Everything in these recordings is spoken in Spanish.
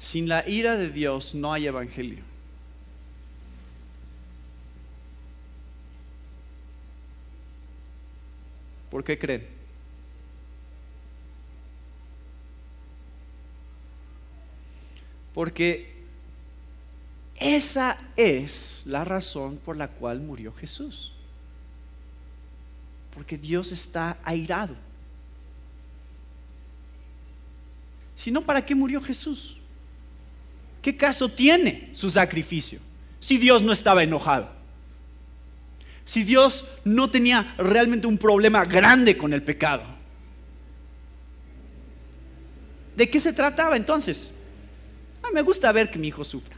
Sin la ira de Dios no hay evangelio. ¿Por qué creen? Porque esa es la razón por la cual murió Jesús. Porque Dios está airado. Si no, ¿para qué murió Jesús? ¿Qué caso tiene su sacrificio si Dios no estaba enojado? Si Dios no tenía realmente un problema grande con el pecado. ¿De qué se trataba entonces? Me gusta ver que mi hijo sufra.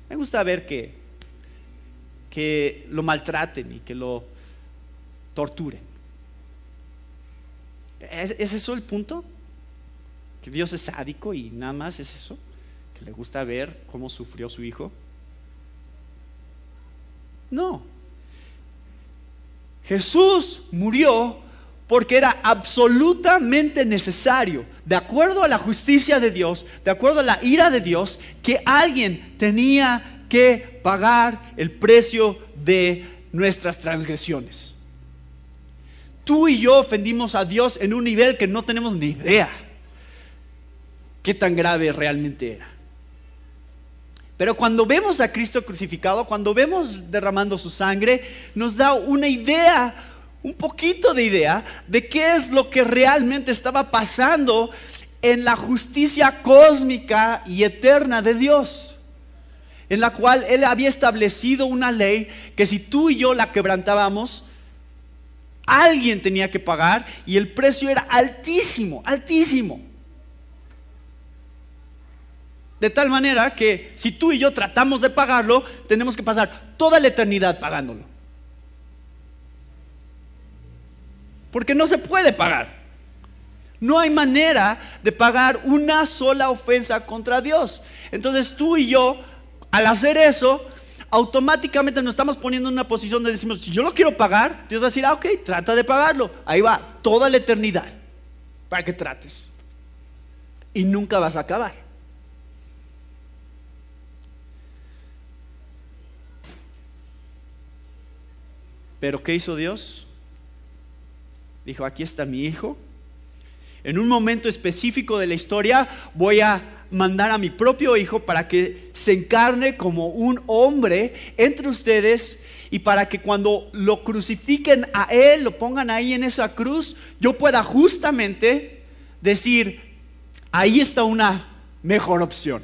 Me gusta ver que lo maltraten y que lo torturen. ¿Es eso el punto? ¿Que Dios es sádico y nada más es eso? ¿Que le gusta ver cómo sufrió su hijo? No. Jesús murió porque era absolutamente necesario, de acuerdo a la justicia de Dios, de acuerdo a la ira de Dios, que alguien tenía que pagar el precio de nuestras transgresiones. Tú y yo ofendimos a Dios en un nivel que no tenemos ni idea qué tan grave realmente era. Pero cuando vemos a Cristo crucificado, cuando vemos derramando su sangre, nos da una idea, un poquito de idea de qué es lo que realmente estaba pasando en la justicia cósmica y eterna de Dios, en la cual Él había establecido una ley que si tú y yo la quebrantábamos, alguien tenía que pagar, y el precio era altísimo, altísimo. De tal manera que si tú y yo tratamos de pagarlo, tenemos que pasar toda la eternidad pagándolo. Porque no se puede pagar. No hay manera de pagar una sola ofensa contra Dios. Entonces tú y yo, al hacer eso, automáticamente nos estamos poniendo en una posición de decimos, si yo lo quiero pagar, Dios va a decir, ok, trata de pagarlo. Ahí va, toda la eternidad, para que trates. Y nunca vas a acabar. Pero ¿qué hizo Dios? Dijo, aquí está mi hijo. En un momento específico de la historia voy a mandar a mi propio hijo para que se encarne como un hombre entre ustedes, y para que cuando lo crucifiquen a él, lo pongan ahí en esa cruz, yo pueda justamente decir, ahí está una mejor opción.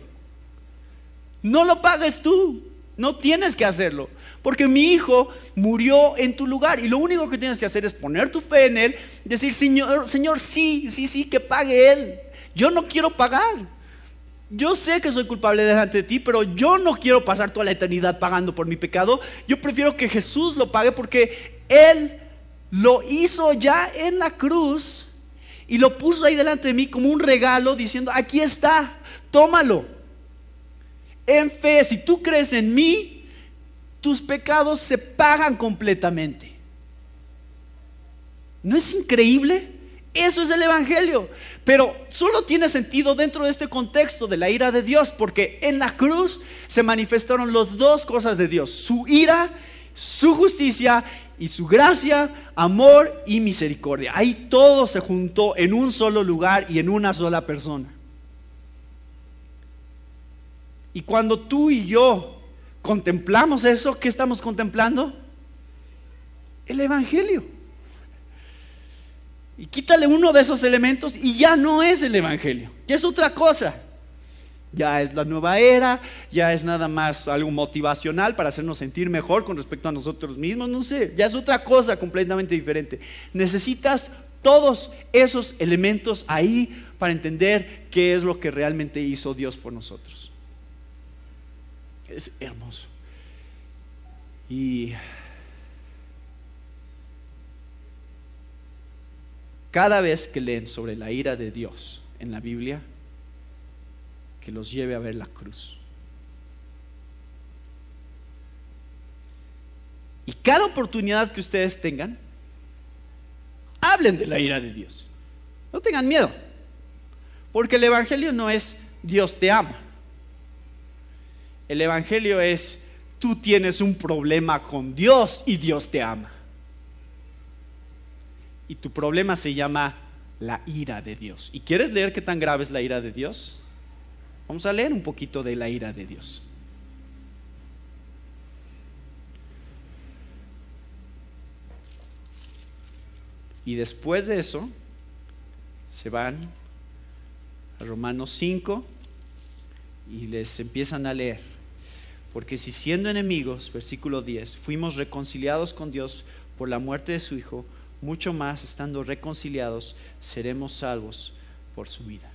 No lo pagues tú, no tienes que hacerlo, porque mi hijo murió en tu lugar, y lo único que tienes que hacer es poner tu fe en él, decir, Señor, sí, que pague él. Yo no quiero pagar. Yo sé que soy culpable delante de ti, pero yo no quiero pasar toda la eternidad pagando por mi pecado. Yo prefiero que Jesús lo pague, porque Él lo hizo ya en la cruz y lo puso ahí delante de mí como un regalo, diciendo, aquí está, tómalo. En fe, si tú crees en mí, tus pecados se pagan completamente. ¿No es increíble? Eso es el evangelio. Pero solo tiene sentido dentro de este contexto de la ira de Dios, porque en la cruz se manifestaron las dos cosas de Dios: su ira, su justicia, y su gracia, amor y misericordia. Ahí todo se juntó en un solo lugar y en una sola persona. Y cuando tú y yo contemplamos eso, ¿qué estamos contemplando? El evangelio. Y quítale uno de esos elementos y ya no es el evangelio, ya es otra cosa. Ya es la nueva era, ya es nada más algo motivacional para hacernos sentir mejor con respecto a nosotros mismos, no sé, ya es otra cosa completamente diferente. Necesitas todos esos elementos ahí para entender qué es lo que realmente hizo Dios por nosotros. Es hermoso. Y cada vez que leen sobre la ira de Dios en la Biblia, que los lleve a ver la cruz. Y cada oportunidad que ustedes tengan, hablen de la ira de Dios. No tengan miedo, porque el evangelio no es Dios te ama. El Evangelio es: tú tienes un problema con Dios y Dios te ama. Y tu problema se llama la ira de Dios. ¿Y quieres leer qué tan grave es la ira de Dios? Vamos a leer un poquito de la ira de Dios. Y después de eso se van a Romanos 5 y les empiezan a leer. Porque si siendo enemigos, versículo 10, fuimos reconciliados con Dios por la muerte de su Hijo, mucho más estando reconciliados seremos salvos por su vida.